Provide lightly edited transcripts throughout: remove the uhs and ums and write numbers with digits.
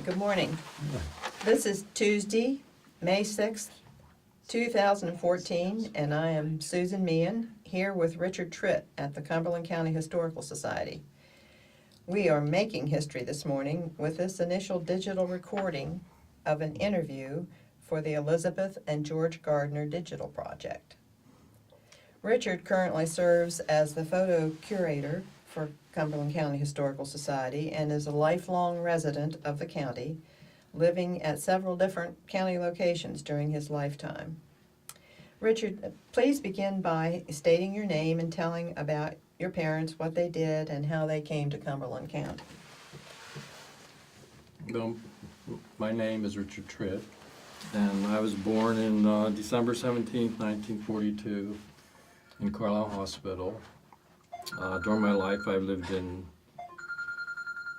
Good morning. This is Tuesday, May 6th, 2014, and I am Susan Meehan, here with Richard Tritt at the Cumberland County Historical Society. We are making history this morning with this initial digital recording of an interview for the Elizabeth and George Gardner Digital Project. Richard currently serves as the photo curator for Cumberland County Historical Society and is a lifelong resident of the county, living at several different county locations during his lifetime. Richard, please begin by stating your name and telling about your parents, what they did, and how they came to Cumberland County. Well, my name is Richard Tritt, and I was born in December 17th, 1942 in Carlisle Hospital. During my life, I lived in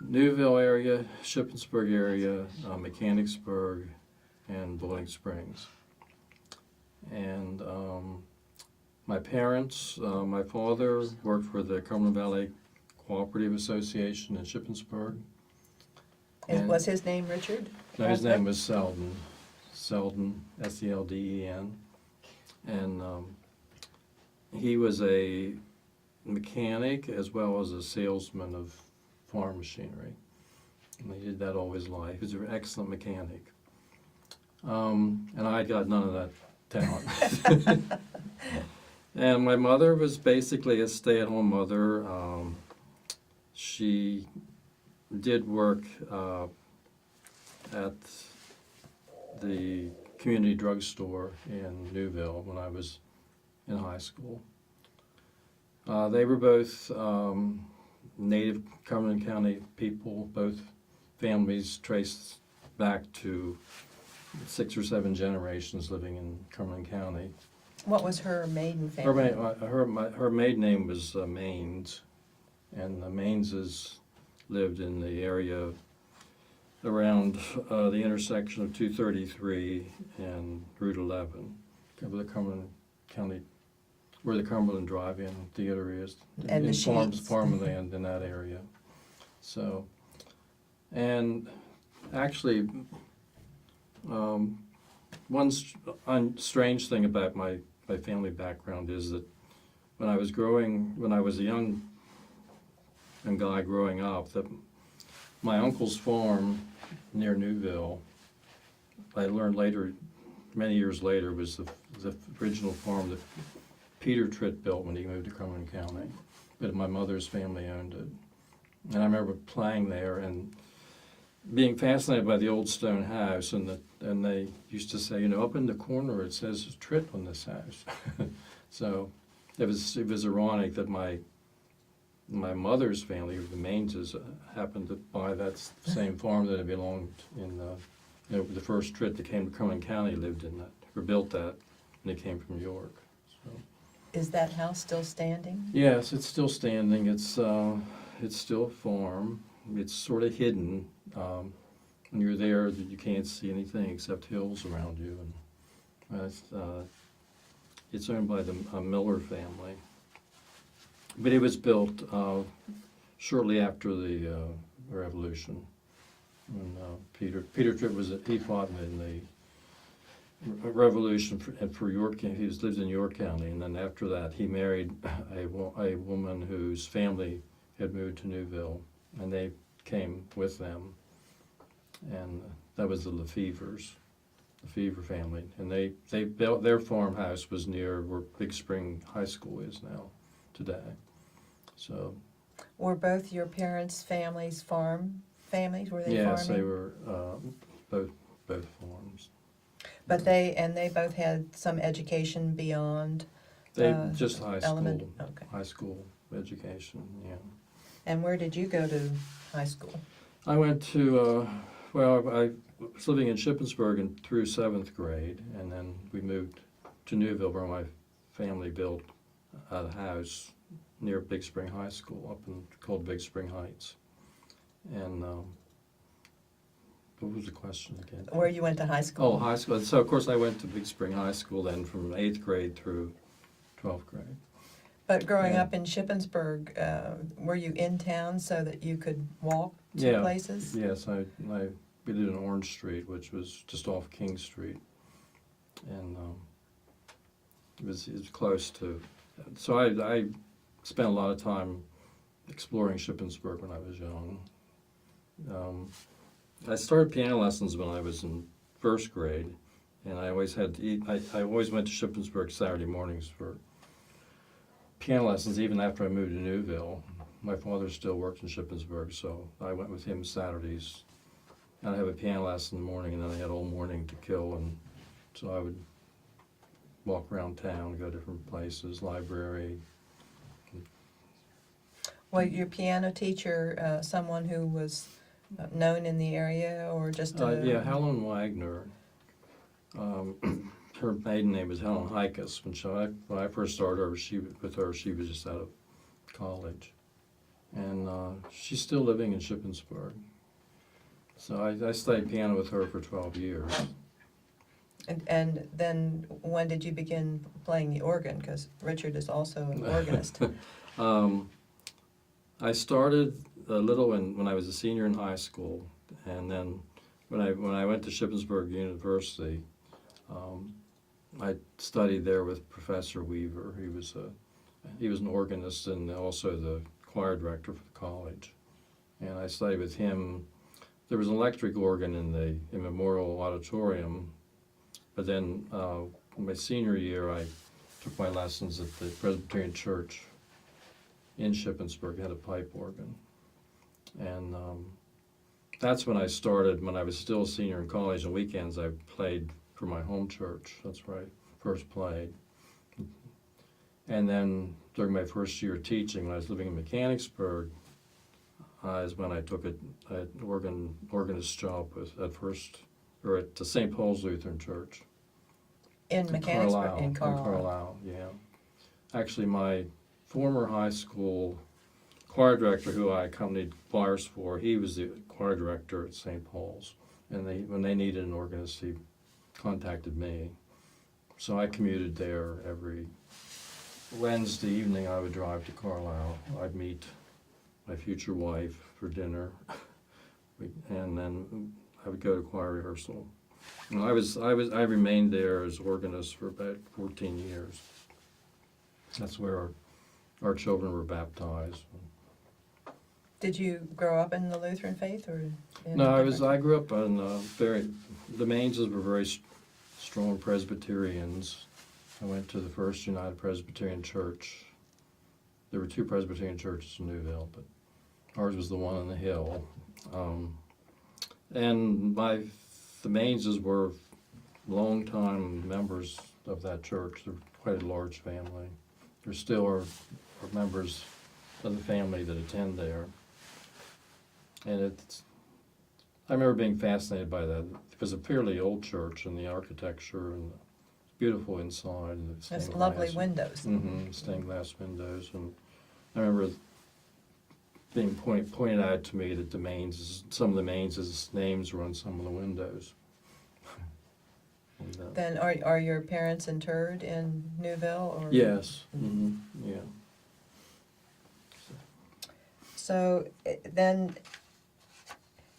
Newville area, Shippensburg area, Mechanicsburg, and Bowling Springs. And my parents, my father worked for the Cumberland Valley Cooperative Association in Shippensburg. And was his name Richard? No, his name was Selden, S-E-L-D-E-N. And he was a mechanic as well as a salesman of farm machinery. And he did that all his life. He was an excellent mechanic. And I got none of that talent. And my mother was basically a stay-at-home mother. She did work at the community drugstore in Newville when I was in high school. They were both native Cumberland County people. Both families traced back to 6 or 7 generations living in Cumberland County. What was her maiden family? Her maiden name was Maines, and the Maineses lived in the area around the intersection of 233 and Route 11, the Cumberland County, where the Cumberland Drive-In Theater is, And in the farmland in that area. So, and actually, one strange thing about my family background is that when I was a young guy growing up, that my uncle's farm near Newville, I learned later, many years later, was the original farm that Peter Tritt built when he moved to Cumberland County, but my mother's family owned it. And I remember playing there and being fascinated by the old stone house, and they used to say, up in the corner it says Tritt on this house. So it was ironic that my mother's family, the Maineses, happened to buy that same farm that had belonged in the first Tritt that came to Cumberland County lived in that, or built that, and they came from York. So. Is that house still standing? Yes, it's still standing. It's still a farm. It's sort of hidden. When you're there, you can't see anything except hills around you. And it's owned by the Miller family. But it was built shortly after the Revolution. When Peter Tritt he fought in the Revolution for York. He lived in York County, and then after that, he married a woman whose family had moved to Newville, and they came with them, and that was the Lefevres, the Fever family, and they built their farmhouse was near where Big Spring High School is now today. So. Were both your parents' families farm families? Were they yes, farming? they were both farms. But they both had some education beyond. Just high school. Okay. High school education, yeah. And where did you go to high school? I went to, I was living in Shippensburg through 7th grade, and then we moved to Newville where my family built a house near Big Spring High School, called Big Spring Heights. And what was the question again? Where you went to high school? Oh, high school. So, of course, I went to Big Spring High School then from 8th grade through 12th grade. But growing up in Shippensburg, were you in town so that you could walk to places? Yes, I we did an Orange Street, which was just off King Street, and it was close to. So I spent a lot of time exploring Shippensburg when I was young. I started piano lessons when I was in first grade, and I always had to eat. I always went to Shippensburg Saturday mornings for piano lessons, even after I moved to Newville. My father still worked in Shippensburg, so I went with him Saturdays. And I'd have a piano lesson in the morning, and then I had all morning to kill, and so I would walk around town, go different places, library. Was your piano teacher someone who was known in the area, or just Yeah, Helen Wagner. Her maiden name was Helen Hikus. When I first started with her, she was just out of college. And she's still living in Shippensburg. So I studied piano with her for 12 years. And then when did you begin playing the organ? Because Richard is also an organist. I started a little when I was a senior in high school, and then when I went to Shippensburg University, I studied there with Professor Weaver. He was an organist and also the choir director for the college, and I studied with him. There was an electric organ in Memorial Auditorium, but then in my senior year I took my lessons at the Presbyterian Church in Shippensburg. Had a pipe organ, and that's when I started. When I was still a senior in college, on weekends I played for my home church. That's where I first played. And then during my first year of teaching, when I was living in Mechanicsburg, is when I took an organist job at the St. Paul's Lutheran Church. In Mechanicsburg? In Carlisle, yeah. Actually, my former high school choir director, who I accompanied choirs for, he was the choir director at St. Paul's. And when they needed an organist, he contacted me. So I commuted there every Wednesday evening. I would drive to Carlisle. I'd meet my future wife for dinner, and then I would go to choir rehearsal. And I remained there as organist for about 14 years. That's where our children were baptized. Did you grow up in the Lutheran faith, or? No, I grew up on the Mainses were very strong Presbyterians. I went to the First United Presbyterian Church. There were two Presbyterian churches in Newville, but ours was the one on the hill. And the Mainses were longtime members of that church. They're quite a large family. There still are members of the family that attend there. And I remember being fascinated by that. It was a fairly old church, and the architecture and the beautiful inside. And the Those lovely windows. Stained glass windows. And I remember being pointed out to me that some of the Mainses' names were on some of the windows. And, Then are your parents interred in Newville? Or? yes. Yeah. So then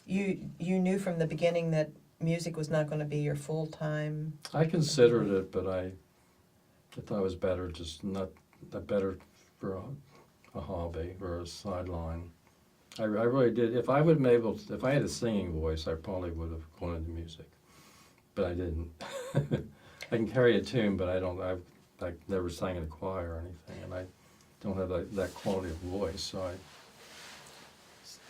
you knew from the beginning that music was not going to be your full-time? I considered it, but I thought it was better for a hobby or a sideline. I really did. If I had a singing voice, I probably would have gone into music, but I didn't. I can carry a tune, but I never sang in a choir or anything, and I don't have that quality of voice.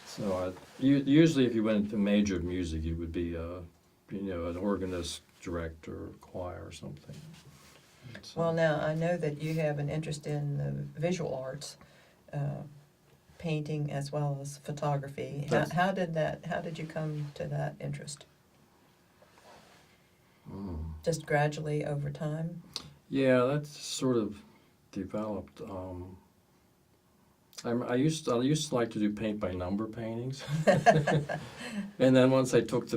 So usually, if you went into majored music, you would be an organist, director, choir, or something. So, Well, now I know that you have an interest in the visual arts, painting as well as photography. How did you come to that interest? Just gradually over time? Yeah, that's sort of developed. I used to like to do paint by number paintings, and then once I took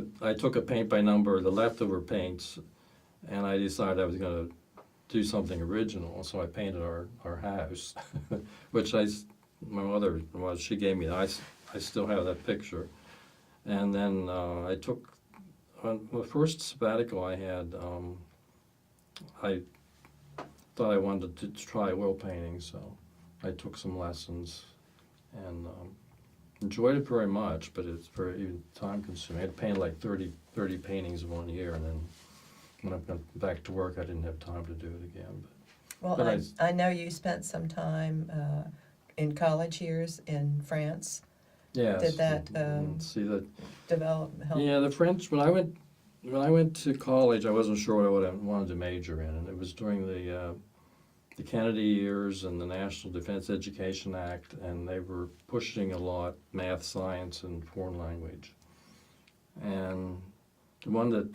a paint by number, the leftover paints, and I decided I was going to do something original. So I painted our house, which my mother she gave me. I still have that picture, And then I took, on the first sabbatical I had, I thought I wanted to try oil painting, so I took some lessons and enjoyed it very much, but it's very time consuming. I had painted like 30 paintings in 1 year, and then when I went back to work, I didn't have time to do it again. Well, But I know you spent some time in college years in France. Yes. Did that See that? help? Yeah, the French. When I went to college, I wasn't sure what I wanted to major in, and it was during the Kennedy years and the National Defense Education Act, and they were pushing a lot math, science, and foreign language. And the one that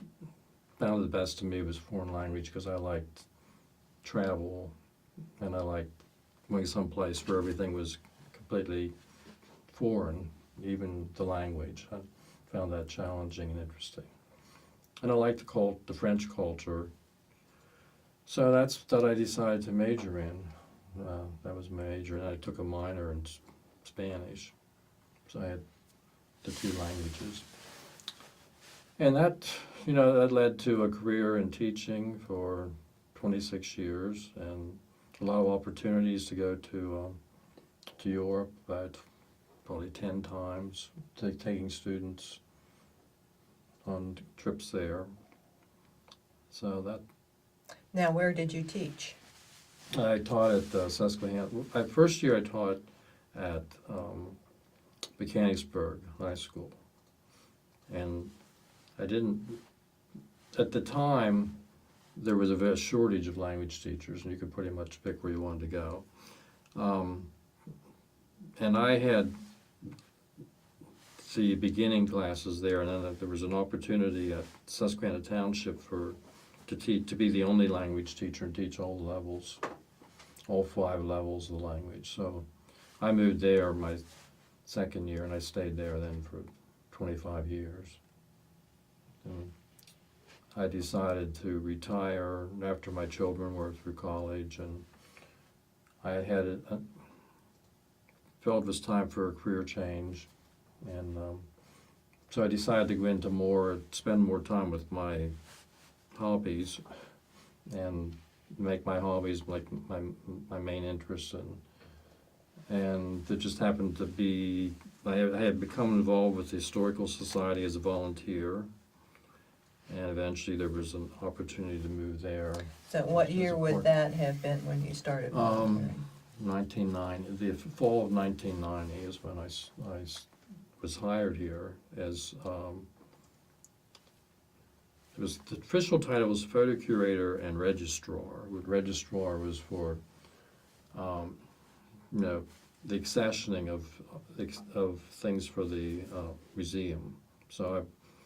found the best to me was foreign language because I liked travel, and I liked going someplace where everything was completely foreign, even the language. I found that challenging and interesting. And I liked the French culture. So that's that I decided to major in. That was my major, and I took a minor in Spanish. So I had the two languages. And that, that led to a career in teaching for 26 years, and a lot of opportunities to go to Europe, about probably 10 times, taking students on trips there. So that. Now, where did you teach? I taught at Susquehanna. First year I taught at Mechanicsburg High School, and I didn't. At the time, there was a shortage of language teachers, and you could pretty much pick where you wanted to go. And I had the beginning classes there, and then there was an opportunity at Susquehanna Township to be the only language teacher and teach all the levels, all 5 levels of the language. So I moved there my second year, and I stayed there then for 25 years. And I decided to retire after my children were through college, and I felt it was time for a career change, and so I decided to go into spend more time with my hobbies, and make my hobbies like my main interest, and it just happened to be I had become involved with the Historical Society as a volunteer, and eventually there was an opportunity to move there. So what year would that have been when you started volunteering? 1990, the fall of 1990 is when I was hired here as, the official title was photo curator and registrar. Registrar was for, the accessioning of things for the museum.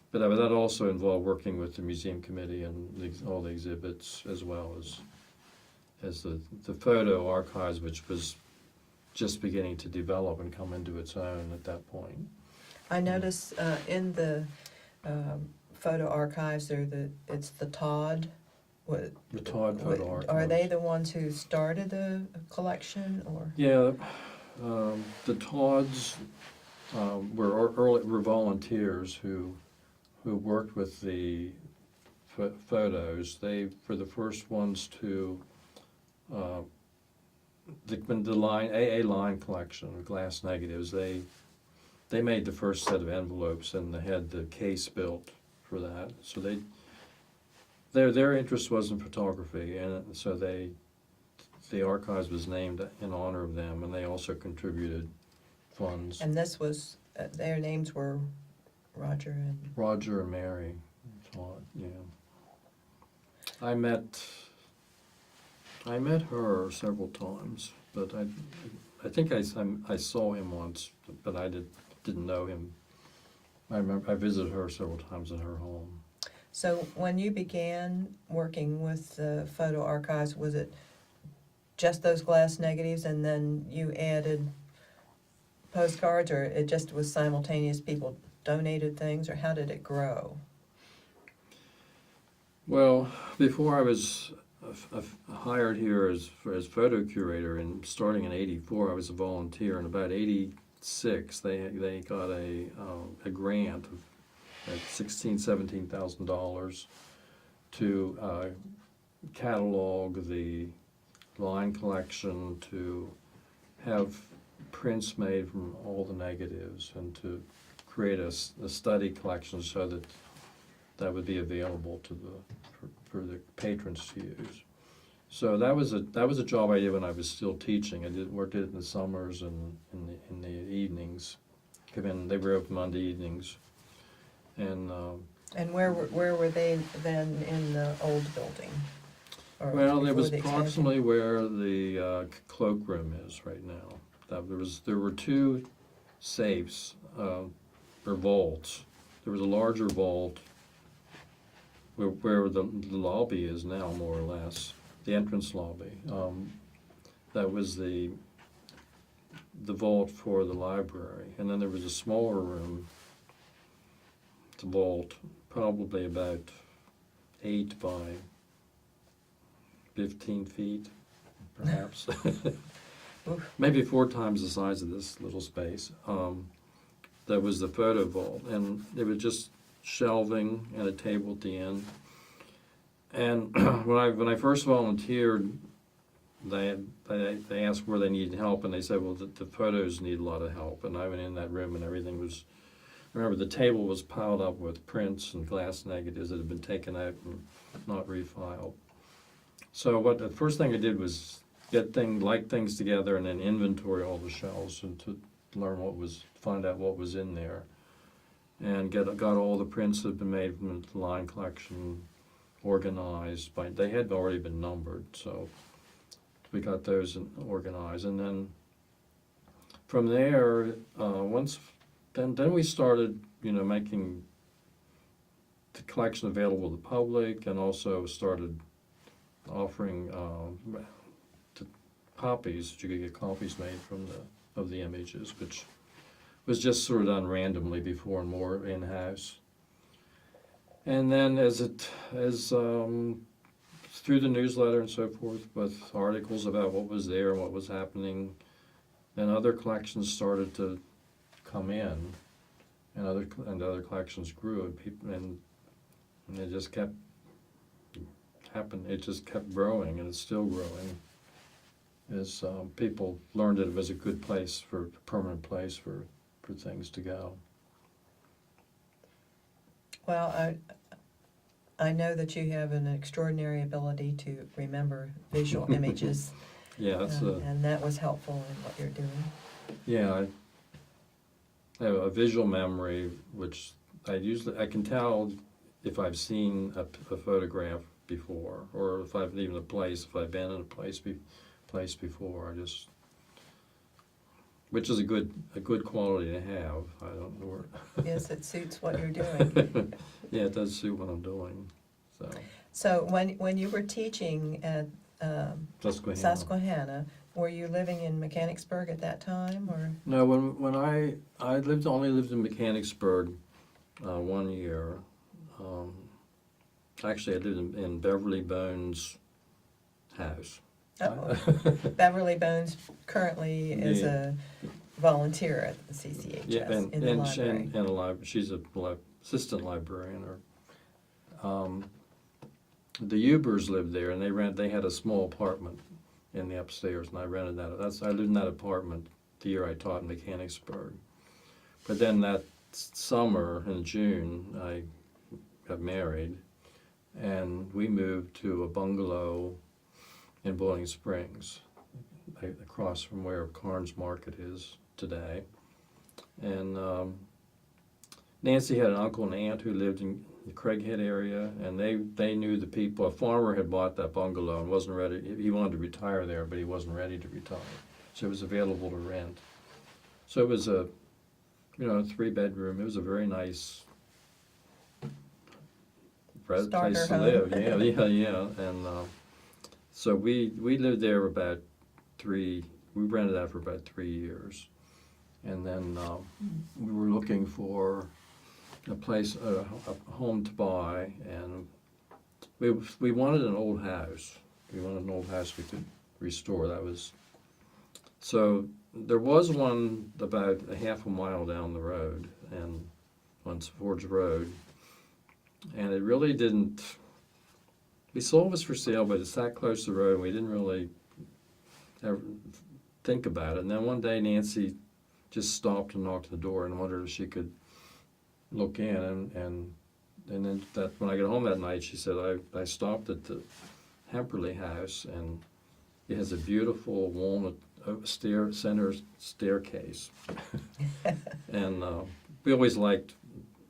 But that also involved working with the museum committee and all the exhibits, as well as the photo archives, which was just beginning to develop and come into its own at that point. I notice in the photo archives it's the Todd. The Todd photo archives. Are they the ones who started the collection, or? Yeah, the Todds were volunteers who worked with the photos. They were the first ones to the AA line collection of glass negatives. They made the first set of envelopes, and they had the case built for that. So their interest was in photography, and so the archives was named in honor of them, and they also contributed funds. And this was their names were Roger and Mary Todd. Yeah, I met her several times, but I think I saw him once, but I didn't know him. I remember I visited her several times in her home. So when you began working with the photo archives, was it just those glass negatives, and then you added postcards, or it just was simultaneous, people donated things, or how did it grow? Well, before I was hired here as photo curator, and starting in '84, I was a volunteer. In about they got a grant of like $16,000-17,000 to catalog the line collection, to have prints made from all the negatives, and to create a study collection so that that would be available to for the patrons to use. So that was a job I did when I was still teaching. I worked it in the summers and in the evenings. They were open Monday evenings, and where were they then in the old building? Or well, it before was the expansion? approximately where the cloakroom is right now. There were two safes or vaults. There was a larger vault where the lobby is now, more or less, the entrance lobby. That was the vault for the library, and then there was a smaller room, the vault, probably about 8 by 15 feet, perhaps. Maybe 4 times the size of this little space. That was the photo vault, and it was just shelving and a table at the end. And when I first volunteered, they asked where they needed help, and they said, well, the photos need a lot of help. And I went in that room, and everything was. Remember, the table was piled up with prints and glass negatives that had been taken out and not refiled. So the first thing I did was like things together and then inventory all the shelves and to find out what was in there, and got all the prints that had been made from the line collection organized they had already been numbered, so we got those organized, and then from there, then we started, making the collection available to the public, and also started offering copies. You could get copies made of the images, which was just sort of done randomly before and more in-house. And then as through the newsletter and so forth, with articles about what was there and what was happening, then other collections started to come in, and other collections grew, and it just kept happening. It just kept growing, and it's still growing as people learned that it was a good place, a permanent place for things to go. Well, I know that you have an extraordinary ability to remember visual images. Yeah, and that was helpful in what you're doing. Yeah, I have a visual memory, which I can tell if I've seen a photograph before, or if I've been in a place before. Which is a good quality to have. I don't know. Yes, it suits what you're doing. Yeah, it does suit what I'm doing. So when you were teaching at Susquehanna, were you living in Mechanicsburg at that time, or? No, when I only lived in Mechanicsburg 1 year. Actually, I lived in Beverly Bones' house. Oh, Beverly Bones currently is a volunteer at the CCHS in the library. And she's an assistant librarian. The Ubers lived there, and they had a small apartment in the upstairs, and I rented that. I lived in that apartment the year I taught in Mechanicsburg. But then that summer in June, I got married, and we moved to a bungalow in Boiling Springs, across from where Carnes Market is today. And Nancy had an uncle and aunt who lived in the Craighead area, and they knew the people. A farmer had bought that bungalow and wasn't ready. He wanted to retire there, but he wasn't ready to retire, so it was available to rent. So it was a 3-bedroom. It was a very nice place to live. Yeah. And so we lived there about we rented that for about 3 years, and then we were looking for a place, a home to buy, and we wanted an old house. We wanted an old house we could restore. So there was one about a half a mile down the road, and on Forge Road, and it really didn't. We saw it was for sale, but it sat close to the road, and we didn't really ever think about it. And then one day Nancy just stopped and knocked at the door and wondered if she could look in, and then that when I got home that night, she said, I stopped at the Hemperley house, and it has a beautiful walnut center staircase. And we always liked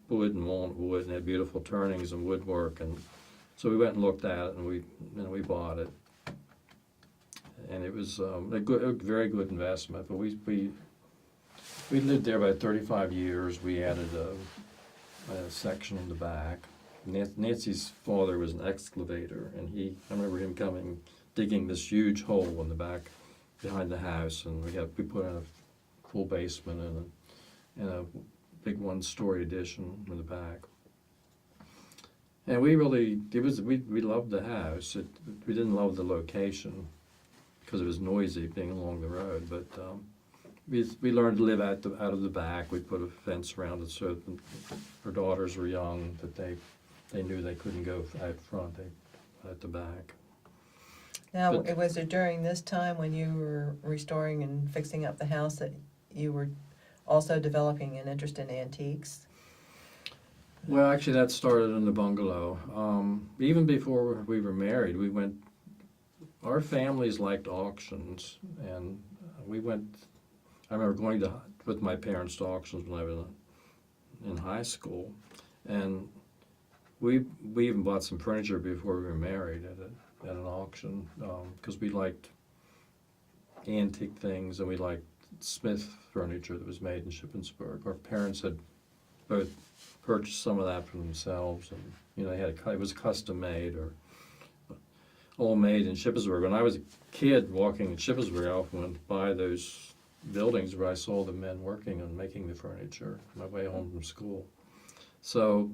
wood and walnut wood, and had beautiful turnings and woodwork, and so we went and looked at it, and we bought it. And it was a very good investment. But we lived there about 35 years. We added a section in the back. Nancy's father was an excavator, and I remember him digging this huge hole in the back behind the house, and we put in a full basement and a big one-story addition in the back. And we loved the house. We didn't love the location because it was noisy being along the road, but we learned to live out of the back. We put a fence around it so that our daughters were young, that they knew they couldn't go out front, they at the back. Now, But- was it during this time when you were restoring and fixing up the house that you were also developing an interest in antiques? Well, actually, that started in the bungalow. Even before we were married, our families liked auctions, and I remember going with my parents to auctions when I was in high school, and we even bought some furniture before we were married at an auction, because we liked antique things, and we liked Smith furniture that was made in Shippensburg. Our parents had both purchased some of that for themselves, and it was custom made or all made in Shippensburg. When I was a kid walking in Shippensburg, I often went by those buildings where I saw the men working and making the furniture on my way home from school. So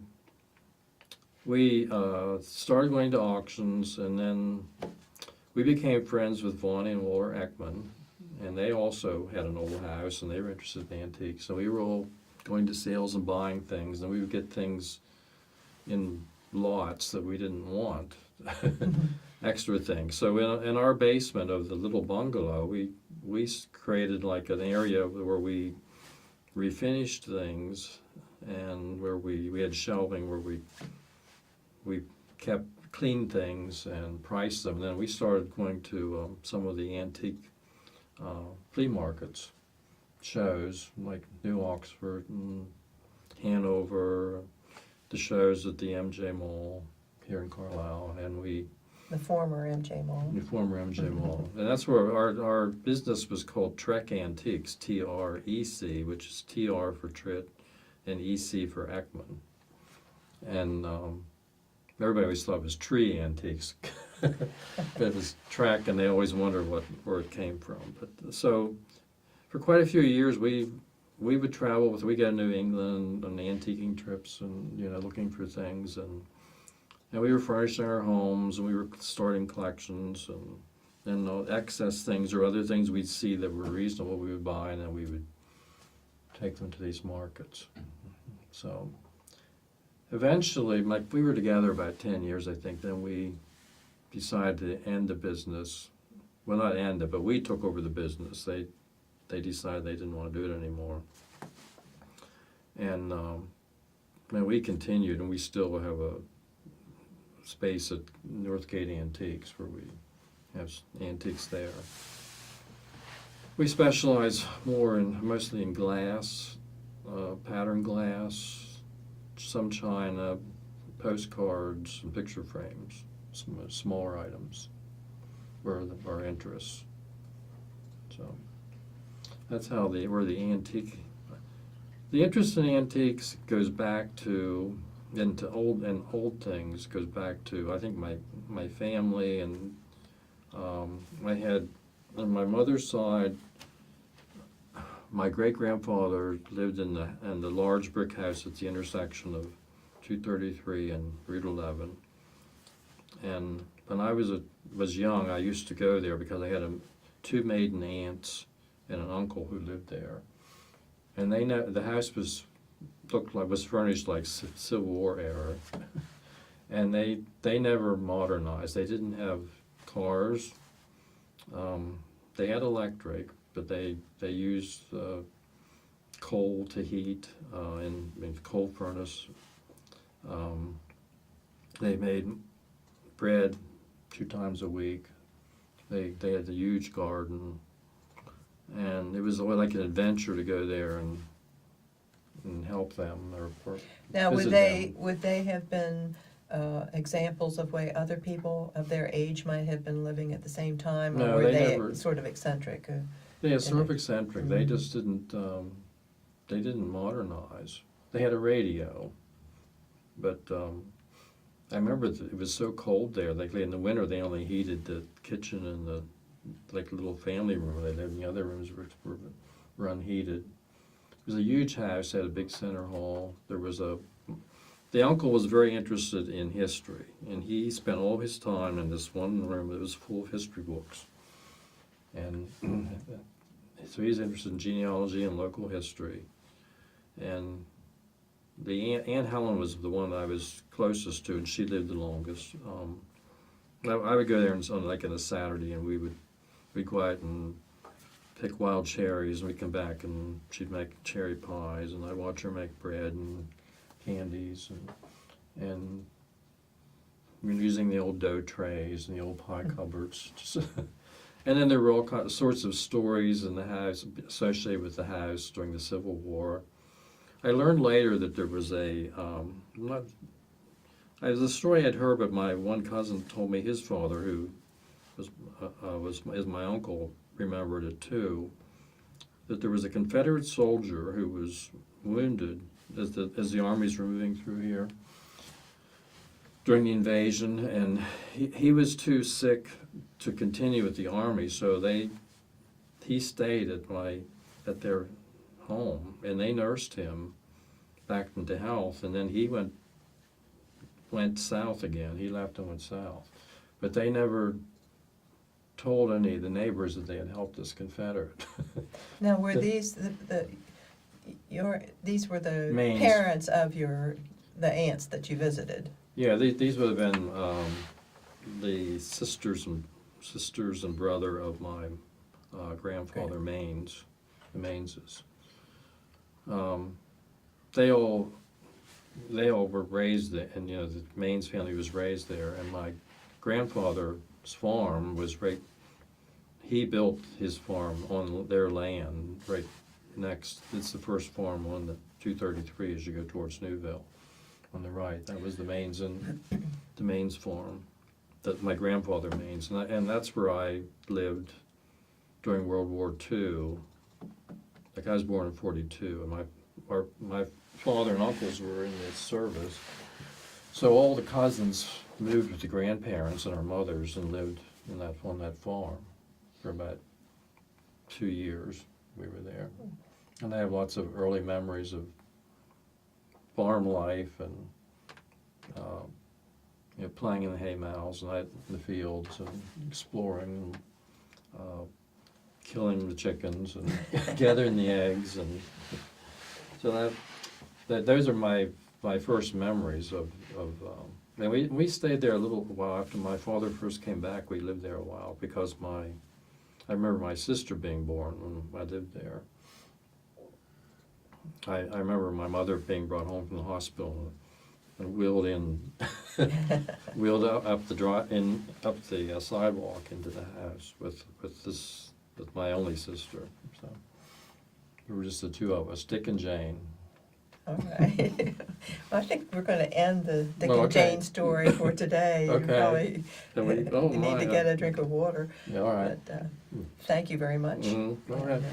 we started going to auctions, and then we became friends with Vonnie and Walter Ekman, and they also had an old house, and they were interested in antiques. So we were all going to sales and buying things, and we would get things in lots that we didn't want, extra things. So in our basement of the little bungalow, we created like an area where we refinished things, and where we had shelving where we kept clean things and priced them. And then we started going to some of the antique flea markets, shows like New Oxford and Hanover, the shows at the MJ Mall here in Carlisle, and The former MJ Mall. the former MJ Mall. And that's where our business was called Trek Antiques, TREC, which is TR for Tritt and EC for Ekman. And everybody always thought it was Tree Antiques. But it was Trek, and they always wondered where it came from. But so for quite a few years, we would travel we go to New England on antiquing trips, and looking for things, and we were furnishing our homes, and we were starting collections, and excess things or other things we'd see that were reasonable we would buy, and then we would take them to these markets. So eventually, we were together about 10 years, I think. Then we decided to end the business. Well, not end it, but we took over the business. They decided they didn't want to do it anymore. And we continued, and we still have a space at Northgate Antiques where we have antiques there. We specialize mostly in glass, pattern glass, some china, postcards, and picture frames, some smaller items were our interests. So that's how where the antique. The interest in antiques goes back to old things goes back to, I think, my family, and I had on my mother's side. My great-grandfather lived in the large brick house at the intersection of 233 and Route 11. And when I was young, I used to go there because I had two maiden aunts and an uncle who lived there. And the house was furnished like Civil War era, and they never modernized. They didn't have cars. They had electric, but they used coal to heat in coal furnace. They made bread 2 times a week. They had a huge garden, and it was like an adventure to go there and help them or Now, would visit they have been examples of way other people of their age might have been living at the same time, or No, were they they never- sort of eccentric? Yeah, sort of eccentric. They Mhm. just they didn't modernize. They had a radio, but I remember it was so cold there. Like in the winter, they only heated the kitchen and the little family room where they lived. And the other rooms were unheated. It was a huge house, had a big center hall. The uncle was very interested in history, and he spent all his time in this one room that was full of history books. And so he's interested in genealogy and local history. And the Aunt Helen was the one I was closest to, and she lived the longest. I would go there on a Saturday, and we'd go out and pick wild cherries, and we'd come back and she'd make cherry pies, and I'd watch her make bread and candies, and we were using the old dough trays and the old pie cupboards. And then there were all sorts of stories in the house associated with the house during the Civil War. I learned later that there was a story I'd heard, but my one cousin told me his father, who is my uncle, remembered it too, that there was a Confederate soldier who was wounded as the armies were moving through here during the invasion, and he was too sick to continue with the army, so he stayed at their home, and they nursed him back into health, and then he went south again. He left and went south, but they never told any of the neighbors that they had helped this Confederate. Now, were these these were the Mains. parents of the aunts that you visited? Yeah, these would have been the sisters and brother of my grandfather, Maines, the Mainses. They all were raised there, and the Maines family was raised there. And my grandfather's farm was he built his farm on their land right next. It's the first farm on the 233 as you go towards Newville. On the right, that was the Maines farm, that my grandfather Maines, and that's where I lived during World War II. Like, I was born in 42, and my father and uncles were in the service, so all the cousins moved with the grandparents and our mothers and lived on that farm for about 2 years. We were there, and I have lots of early memories of farm life and playing in the hay mows and in the fields and exploring, killing the chickens and gathering the eggs, and so those are my first memories of and we stayed there a little while after my father first came back. We lived there a while because I remember my sister being born when I lived there. I remember my mother being brought home from the hospital and wheeled up the sidewalk into the house with my only sister. So we were just the two of us, Dick and Jane. All right. Well, I think we're going to end the Dick Oh, and okay. Jane story for today. You Okay. probably Oh, you need to my. get a drink of water. Yeah, all right. But thank you very much. Go ahead. And,